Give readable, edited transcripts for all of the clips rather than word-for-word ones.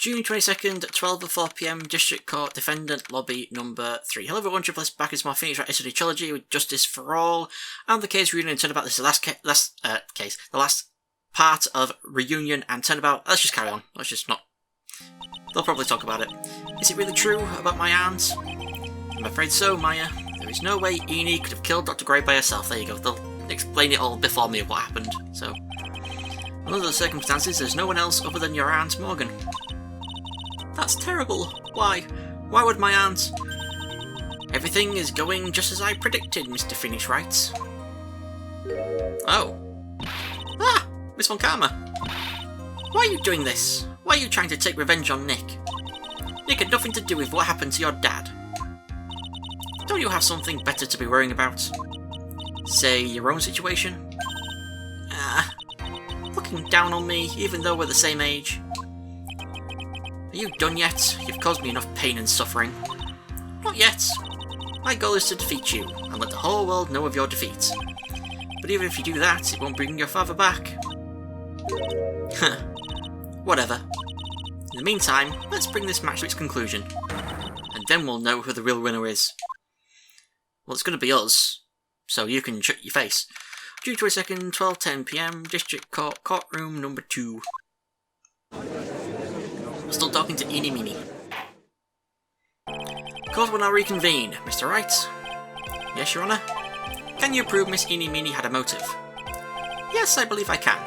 June 22nd, 12:04 PM, District Court, Defendant, Lobby number 3. Hello everyone, Triple S back as my Phoenix Wright SOD Trilogy with Justice for All, and the case reunion and turnabout. This is the last part of reunion and turnabout. Let's just carry on. Let's just not. They'll probably talk about it. Is it really true about my aunt? I'm afraid so, Maya. There is no way Enid could have killed Dr. Gray by herself. There you go. They'll explain it all before me of what happened. So, under the circumstances, there's no one else other than your aunt Morgan. That's terrible. Why? Why would my aunt? Everything is going just as I predicted, Mr. Phoenix Wright. Oh. Ah! Miss Von Karma. Why are you doing this? Why are you trying to take revenge on Nick? Nick had nothing to do with what happened to your dad. Don't you have something better to be worrying about? Say, your own situation? Looking down on me, even though we're the same age. Are you done yet? You've caused me enough pain and suffering. Not yet. My goal is to defeat you, and let the whole world know of your defeat. But even if you do that, it won't bring your father back. Huh. Whatever. In the meantime, let's bring this match to its conclusion. And then we'll know who the real winner is. Well, it's going to be us, so you can shut your face. June 22nd, 12:10 PM, District Court, Courtroom number 2. I'm still talking to Eeny Meeny. Court will now reconvene. Mr. Wright? Yes, Your Honour? Can you prove Miss Eeny Meeny had a motive? Yes, I believe I can.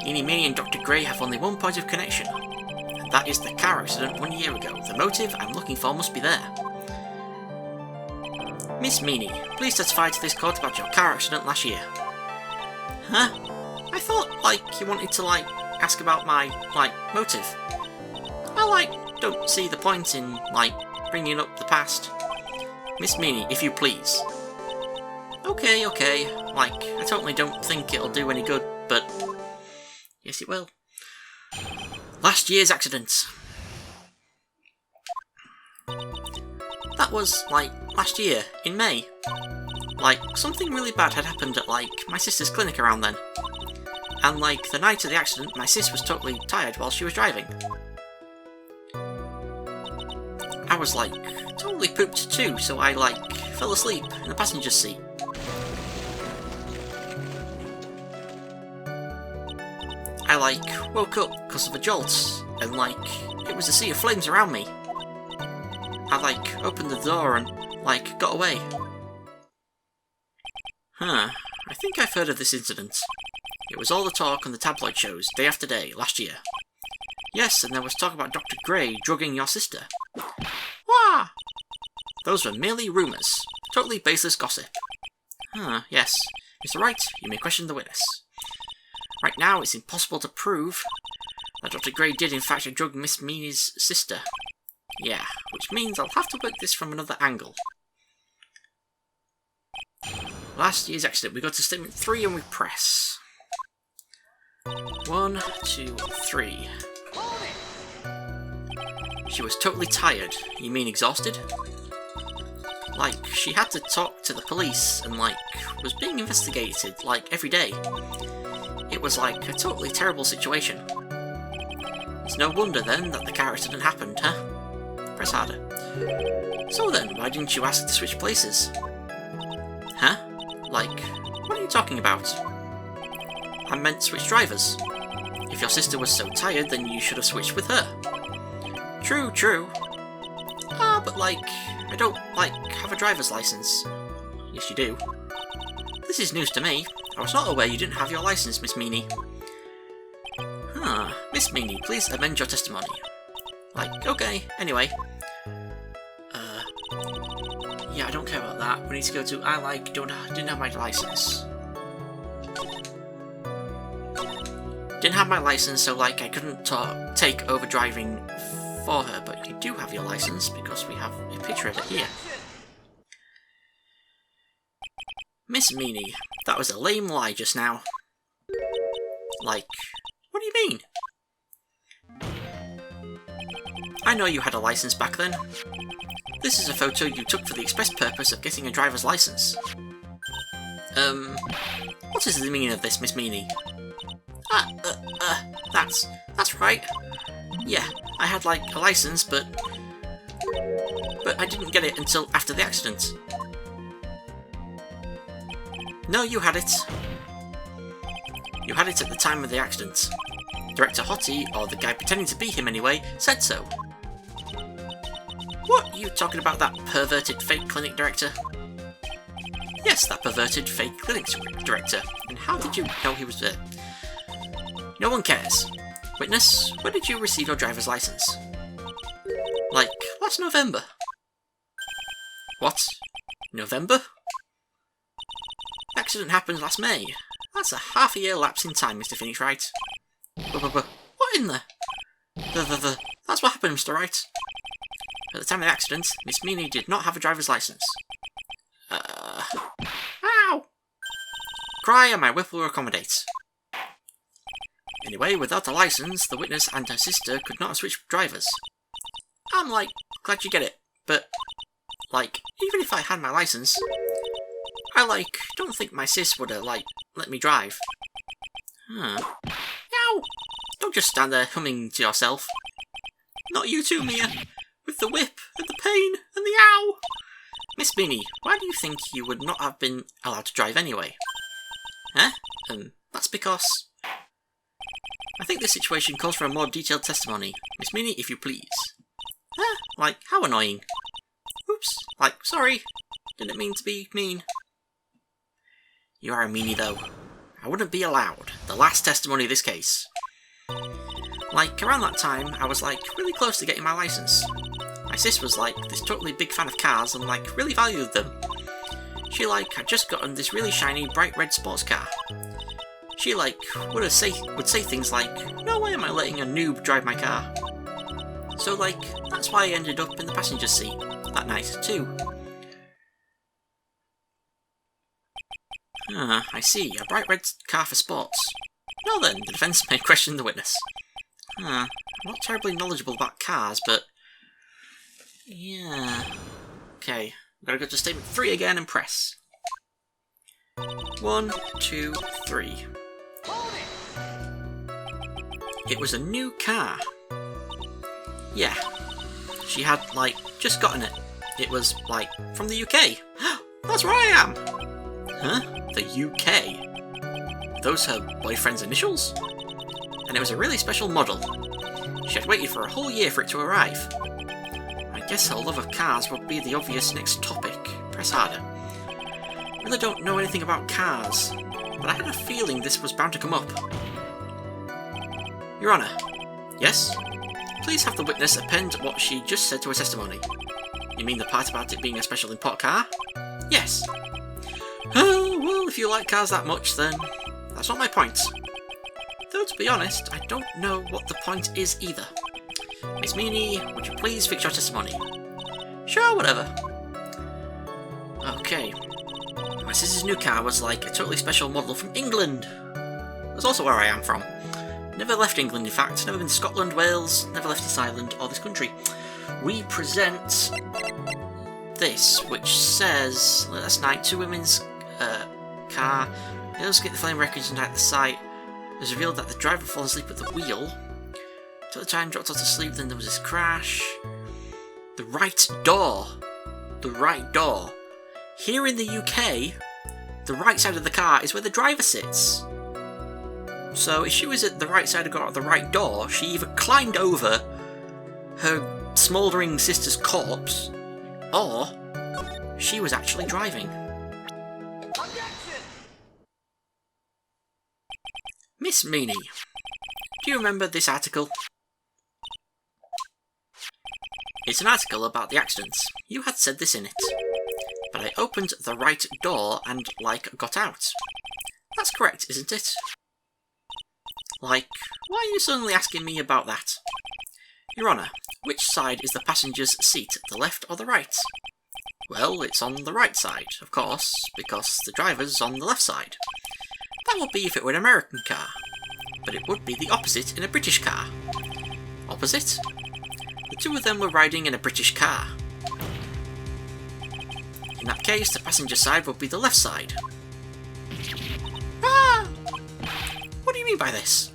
Eeny Meeny and Dr. Gray have only one point of connection, and that is the car accident 1 year ago. The motive I'm looking for must be there. Miss Meeny, please testify to this court about your car accident last year. Huh? I thought, you wanted to, ask about my, motive. I, don't see the point in, bringing up the past. Miss Meeny, if you please. Okay. I totally don't think it'll do any good, but yes it will. Last year's accident. That was, last year, in May. Something really bad had happened at, my sister's clinic around then. And, the night of the accident, my sis was totally tired while she was driving. I was, totally pooped too, so I, fell asleep in the passenger seat. I, woke up because of a jolt, and, it was a sea of flames around me. I, opened the door and, got away. Huh, I think I've heard of this incident. It was all the talk on the tabloid shows, day after day, last year. Yes, and there was talk about Dr. Gray drugging your sister. Wah! Those were merely rumours. Totally baseless gossip. Huh, yes. Mr. Wright, you may question the witness. Right now, it's impossible to prove that Dr. Gray did in fact drug Miss Meeny's sister. Yeah, which means I'll have to work this from another angle. Last year's accident, we go to statement 3 and we press. 1, 2, 3. She was totally tired. You mean exhausted? She had to talk to the police and, was being investigated, every day. It was, a totally terrible situation. It's no wonder, then, that the car accident happened, huh? Press harder. So then, why didn't you ask to switch places? Huh? What are you talking about? I meant switch drivers. If your sister was so tired, then you should have switched with her. True. But I don't, have a driver's license. Yes, you do. This is news to me. I was not aware you didn't have your license, Miss Meeny. Huh. Miss Meeny, please amend your testimony. Okay, anyway. Yeah, I don't care about that. We need to go to didn't have my license. Didn't have my license, so I couldn't take over driving for her, but you do have your license because we have a picture of it here. Miss Meeny, that was a lame lie just now. What do you mean? I know you had a license back then. This is a photo you took for the express purpose of getting a driver's license. What is the meaning of this, Miss Meeny? That's That's right. Yeah, I had like a license, but I didn't get it until after the accident. No, you had it. You had it at the time of the accident. Director Hottie, or the guy pretending to be him anyway, said so. What? You talking about that perverted fake clinic director? Yes, that perverted fake clinic director. And how did you know he was there? No one cares. Witness, when did you receive your driver's license? Like, last November. What? November? The accident happened last May. That's a half a year lapse in time, Mr. Phoenix Wright. What in the... That's what happened, Mr. Wright. At the time of the accident, Miss Meany did not have a driver's license. Ow! Cry and my whip will accommodate. Anyway, without a license, the witness and her sister could not have switched drivers. I'm, like, glad you get it, but, like, even if I had my license, I, like, don't think my sis would have, like, let me drive. Ow! Don't just stand there humming to yourself. Not you too, Mia. With the whip, and the pain, and the ow! Miss Meany, why do you think you would not have been allowed to drive anyway? Huh? That's because... I think this situation calls for a more detailed testimony. Miss Meany, if you please. Huh? Like, how annoying. Oops. Like, sorry. Didn't mean to be mean. You are a meanie, though. I wouldn't be allowed. The last testimony of this case. Like, around that time, I was, like, really close to getting my license. My sis was, like, this totally big fan of cars and, like, really valued them. She, like, had just gotten this really shiny, bright red sports car. She, like, would say things like, no way am I letting a noob drive my car. So, like, that's why I ended up in the passenger seat that night, too. I see. A bright red car for sports. Well then, the defence may question the witness. I'm not terribly knowledgeable about cars, but... yeah... Okay, we've got to go to statement 3 again and press. 1, 2, 3. It was a new car. Yeah. She had, like, just gotten it. It was, like, from the UK. That's where I am! Huh? The UK? Those her boyfriend's initials? And it was a really special model. She had waited for a whole year for it to arrive. I guess her love of cars would be the obvious next topic. Press harder. I really don't know anything about cars, but I had a feeling this was bound to come up. Your Honour. Yes? Please have the witness append what she just said to her testimony. You mean the part about it being a special import car? Yes. Oh, well, if you like cars that much, then that's not my point. Though, to be honest, I don't know what the point is either. Miss Meany, would you please fix your testimony? Sure, whatever. Okay. My sister's new car was like a totally special model from England. That's also where I am from. Never left England, in fact. Never been to Scotland, Wales, never left this island or this country. We present this, which says, last night, 2 women's car. They also get the flame records and at the site. It was revealed that the driver fell asleep at the wheel. Took the time, dropped off to sleep, then there was this crash. The right door. The right door. Here in the UK, the right side of the car is where the driver sits. So if she was at the right side of the right door, she either climbed over her smouldering sister's corpse, or she was actually driving. Miss Meany, do you remember this article? It's an article about the accidents. You had said this in it. But I opened the right door and, like, got out. That's correct, isn't it? Like, why are you suddenly asking me about that? Your Honour, which side is the passenger's seat, the left or the right? Well, it's on the right side, of course, because the driver's on the left side. That would be if it were an American car, but it would be the opposite in a British car. Opposite? The 2 of them were riding in a British car. In that case, the passenger side would be the left side. Ah! What do you mean by this?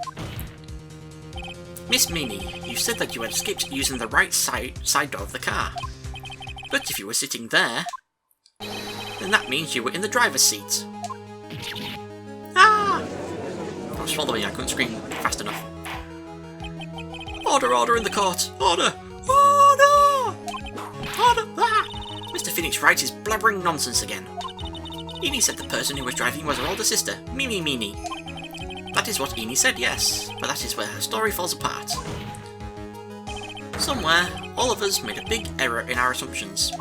Miss Meanie, you said that you had escaped using the right side door of the car. But if you were sitting there, then that means you were in the driver's seat. Ah! I was swallowing, I couldn't scream fast enough. Order, order in the court! Order! Order! Order! Ah! Mr. Phoenix Wright is blabbering nonsense again. Enid said the person who was driving was her older sister, Mimi Meanie. That is what Enid said, yes, but that is where her story falls apart. Somewhere, all of us made a big error in our assumptions.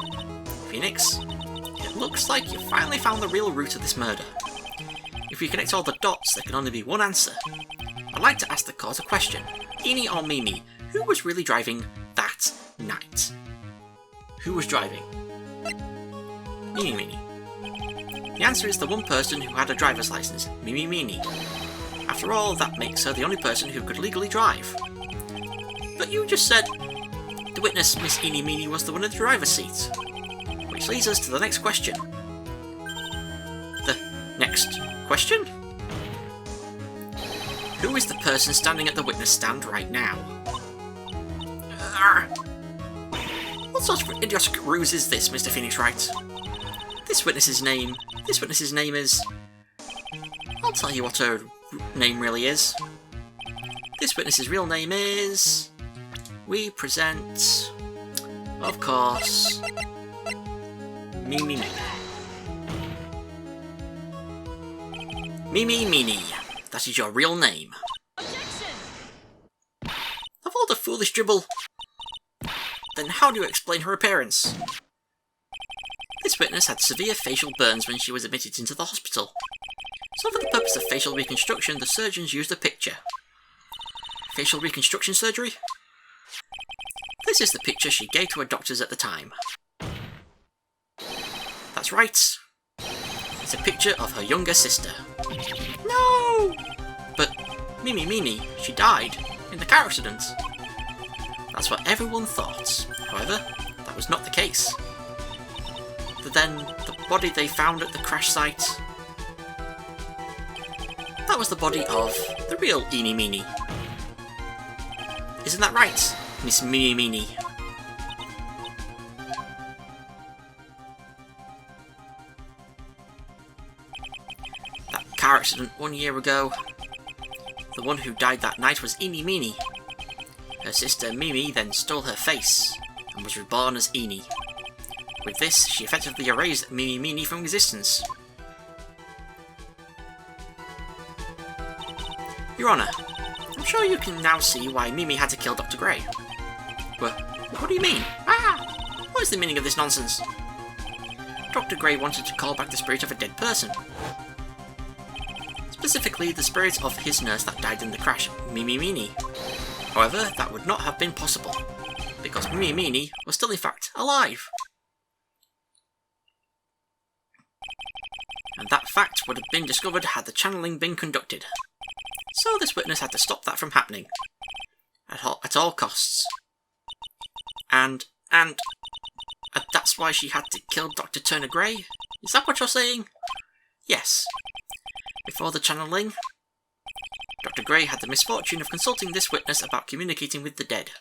Phoenix, it looks like you finally found the real root of this murder. If we connect all the dots, there can only be one answer. I'd like to ask the court a question. Enid or Mimi, who was really driving that night? Who was driving? Mimi Meanie. The answer is the one person who had a driver's license, Mimi Meanie. After all, that makes her the only person who could legally drive. But you just said the witness, Miss Enid Meanie, was the one in the driver's seat. Which leads us to the next question. The next question? Who is the person standing at the witness stand right now? What sort of idiotic ruse is this, Mr. Phoenix Wright? This witness's name is... I'll tell you what her name really is. This witness's real name is... We present... Of course... Mimi Meanie. Mimi Meanie. That is your real name. Objection! Of all the foolish dribble... Then how do you explain her appearance? This witness had severe facial burns when she was admitted into the hospital. So for the purpose of facial reconstruction, the surgeons used a picture. Facial reconstruction surgery? This is the picture she gave to her doctors at the time. That's right. It's a picture of her younger sister. No! But Mimi Meanie, she died in the car accident. That's what everyone thought. However, that was not the case. Then, the body they found at the crash site... That was the body of the real Enid Meanie. Isn't that right, Miss Mimi Meanie? That car accident 1 year ago, the one who died that night was Enid Meanie. Her sister Mimi then stole her face, and was reborn as Enid. With this, she effectively erased Mimi Meanie from existence. Your Honour, I'm sure you can now see why Mimi had to kill Dr. Gray. What do you mean? Ah! What is the meaning of this nonsense? Dr. Gray wanted to call back the spirit of a dead person. Specifically, the spirit of his nurse that died in the crash, Mimi Meanie. However, that would not have been possible, because Mimi Meanie was still in fact alive. And that fact would have been discovered had the channeling been conducted. So this witness had to stop that from happening. At all costs. And that's why she had to kill Dr. Turner Gray? Is that what you're saying? Yes. Before the channeling, Dr. Gray had the misfortune of consulting this witness about communicating with the dead.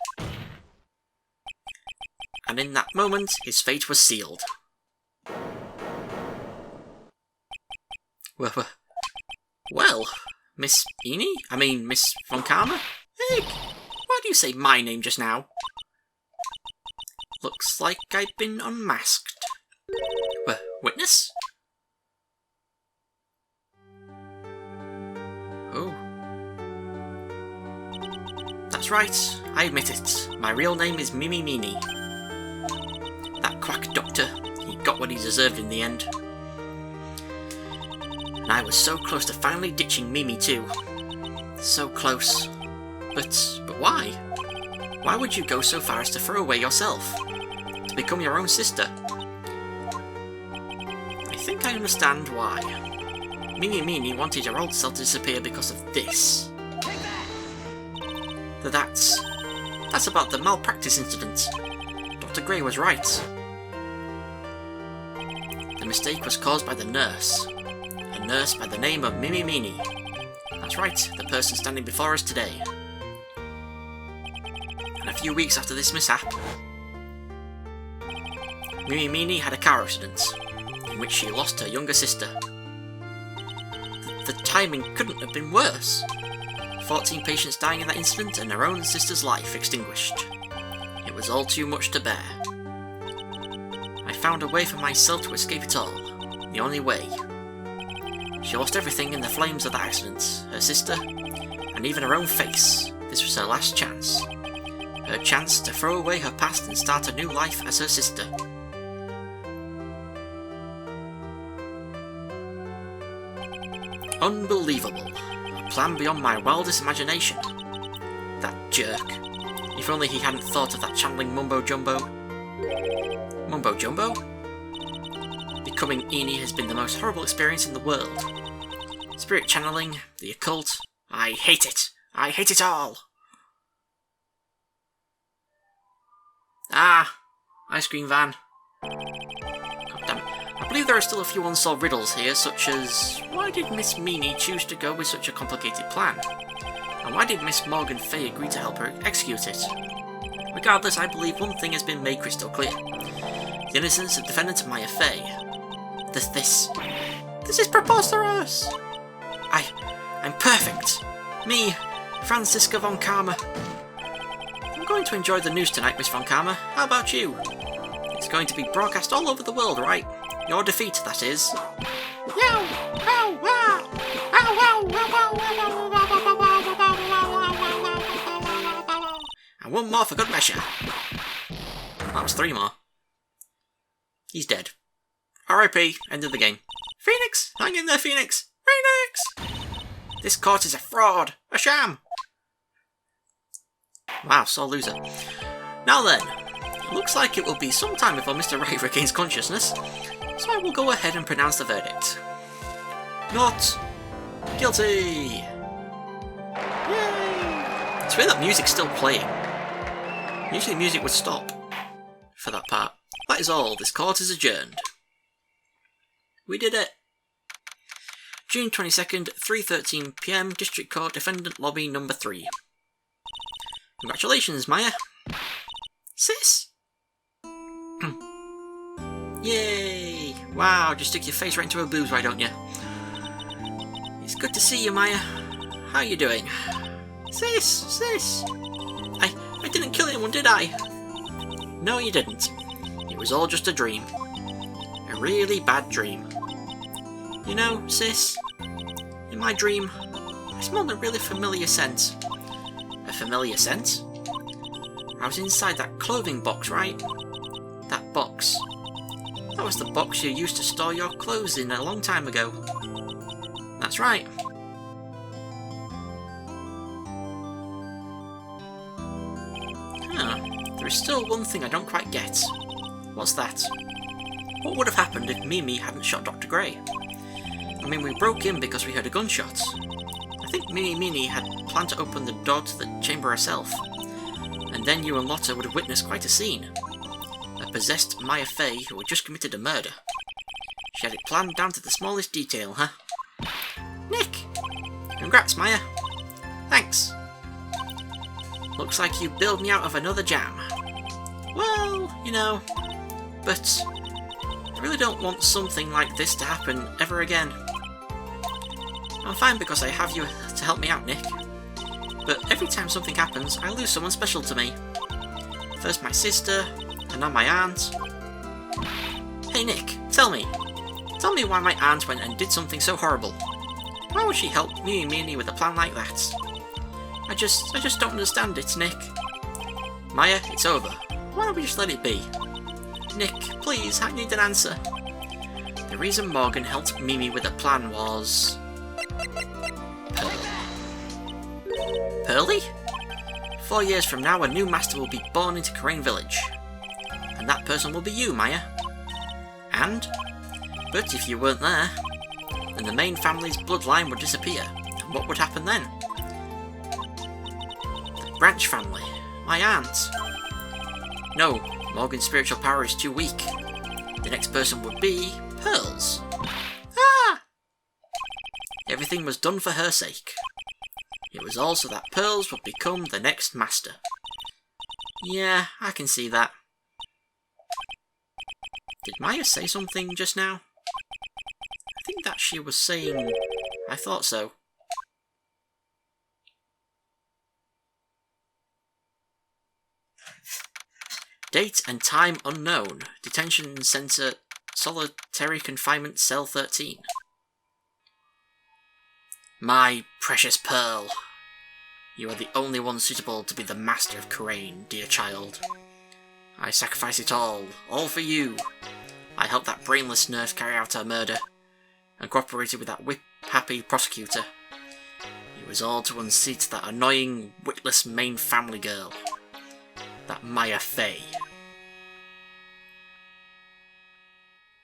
And in that moment, his fate was sealed. Well, Miss Enid? I mean, Miss Von Karma? Hey, why do you say my name just now? Looks like I've been unmasked. Witness? Oh. That's right, I admit it. My real name is Mimi Meanie. That quack doctor, he got what he deserved in the end. And I was so close to finally ditching Mimi too. So close. But why? Why would you go so far as to throw away yourself? To become your own sister? I think I understand why. Mimi Meanie wanted her old self to disappear because of this. That's about the malpractice incident. Dr. Gray was right. The mistake was caused by the nurse. A nurse by the name of Mimi Meanie. That's right, the person standing before us today. few weeks after this mishap, Mimi had a car accident, in which she lost her younger sister. The timing couldn't have been worse. 14 patients dying in that incident and her own sister's life extinguished. It was all too much to bear. I found a way for myself to escape it all. The only way. She lost everything in the flames of that accident. Her sister, and even her own face. This was her last chance. Her chance to throw away her past and start a new life as her sister. Unbelievable. A plan beyond my wildest imagination. That jerk. If only he hadn't thought of that channeling mumbo-jumbo. Mumbo-jumbo? Becoming Eni has been the most horrible experience in the world. Spirit channeling, the occult. I hate it. I hate it all. Ah, ice cream van. God damn it. I believe there are still a few unsolved riddles here, such as why did Miss Meanie choose to go with such a complicated plan? And why did Miss Morgan Fay agree to help her execute it? Regardless, I believe one thing has been made crystal clear. The innocence of defendant Maya Fay. This is preposterous! I'm perfect! Me, Franziska von Karma. I'm going to enjoy the news tonight, Miss von Karma. How about you? It's going to be broadcast all over the world, right? Your defeat, that is. And one more for good measure. That was 3 more. He's dead. R.I.P. End of the game. Phoenix! Hang in there, Phoenix! Phoenix! This court is a fraud! A sham! Wow, sore loser. Now then, it looks like it will be some time before Mr. Wright regains consciousness, so I will go ahead and pronounce the verdict. Not guilty! Yay! It's weird that music's still playing. Usually music would stop for that part. That is all. This court is adjourned. We did it! June 22nd, 3:13 PM, District Court, Defendant Lobby number 3. Congratulations, Maya. Sis! Yay! Wow, just stick your face right into her boobs, why don't you? It's good to see you, Maya. How you doing? Sis! I didn't kill anyone, did I? No, you didn't. It was all just a dream. A really bad dream. You know, sis, in my dream, I smelled a really familiar scent. A familiar scent? I was inside that clothing box, right? That box. That was the box you used to store your clothes in a long time ago. That's right. Huh. There is still one thing I don't quite get. What's that? What would have happened if Mimi hadn't shot Dr. Gray? I mean, we broke in because we heard a gunshot. I think Mimi had planned to open the door to the chamber herself. And then you and Lotta would have witnessed quite a scene. A possessed Maya Fay who had just committed a murder. She had it planned down to the smallest detail, huh? Nick! Congrats, Maya. Thanks. Looks like you bailed me out of another jam. Well, you know, but I really don't want something like this to happen ever again. I'm fine because I have you to help me out, Nick. But every time something happens, I lose someone special to me. First my sister, and now my aunt. Hey Nick, tell me why my aunt went and did something so horrible. Why would she help me and Meanie with a plan like that? I just don't understand it, Nick. Maya, it's over. Why don't we just let it be? Nick, please, I need an answer. The reason Morgan helped Mimi with a plan was... Pearly? 4 years from now, a new master will be born into Crane Village. And that person will be you, Maya. And? But if you weren't there, then the main family's bloodline would disappear. And what would happen then? The branch family. My aunt. No, Morgan's spiritual power is too weak. The next person would be... Pearls. Ah! Everything was done for her sake. It was all so that Pearls would become the next master. Yeah, I can see that. Did Maya say something just now? I think that she was saying... I thought so. Date and time unknown. Detention Center, Solitary Confinement, Cell 13. My precious pearl. You are the only one suitable to be the master of Kurain, dear child. I sacrifice it all for you. I helped that brainless nurse carry out her murder, and cooperated with that whip-happy prosecutor. It was all to unseat that annoying, witless main family girl. That Maya Fey.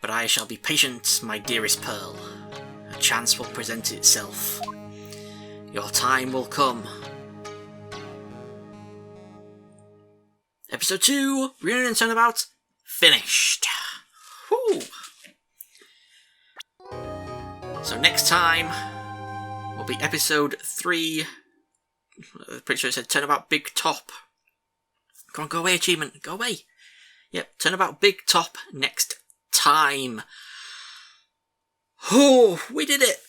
But I shall be patient, my dearest Pearl. A chance will present itself. Your time will come. Episode 2, Reunion Turnabout, finished. Whew. So next time will be episode 3. Pretty sure it said Turnabout Big Top. Come on, go away, achievement, go away. Yep, Turnabout Big Top next time. Oh, we did it.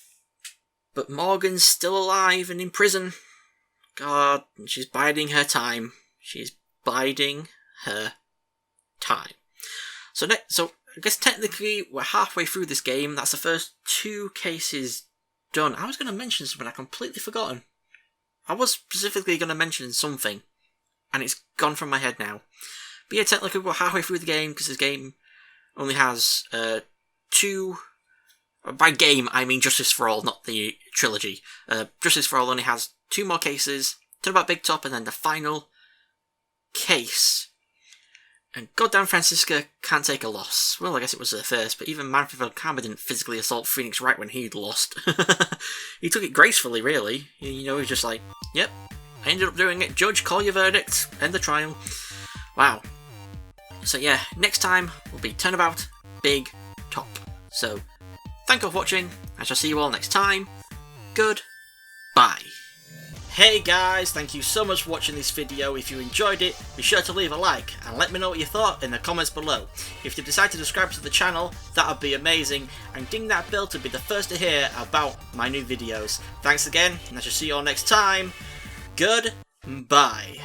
But Morgan's still alive and in prison. God, she's biding her time. She's biding her time. So I guess technically we're halfway through this game. That's the first 2 cases done. I was going to mention something, I completely forgotten. I was specifically going to mention something, and it's gone from my head now. But yeah, technically we're halfway through the game, because this game only has 2... By game, I mean Justice for All, not the trilogy. Justice for All only has 2 more cases. Turnabout Big Top, and then the final case. And goddamn Francisca can't take a loss. Well, I guess it was her first, but even Manfred Karma didn't physically assault Phoenix Wright when he'd lost. He took it gracefully, really. You know, he was just like, yep, I ended up doing it. Judge, call your verdict. End the trial. Wow. So yeah, next time will be Turnabout Big Top. So, thank you for watching. I shall see you all next time. Goodbye. Hey guys, thank you so much for watching this video. If you enjoyed it, be sure to leave a like and let me know what you thought in the comments below. If you decide to subscribe to the channel, that would be amazing, and ding that bell to be the first to hear about my new videos. Thanks again, and I shall see you all next time. Goodbye.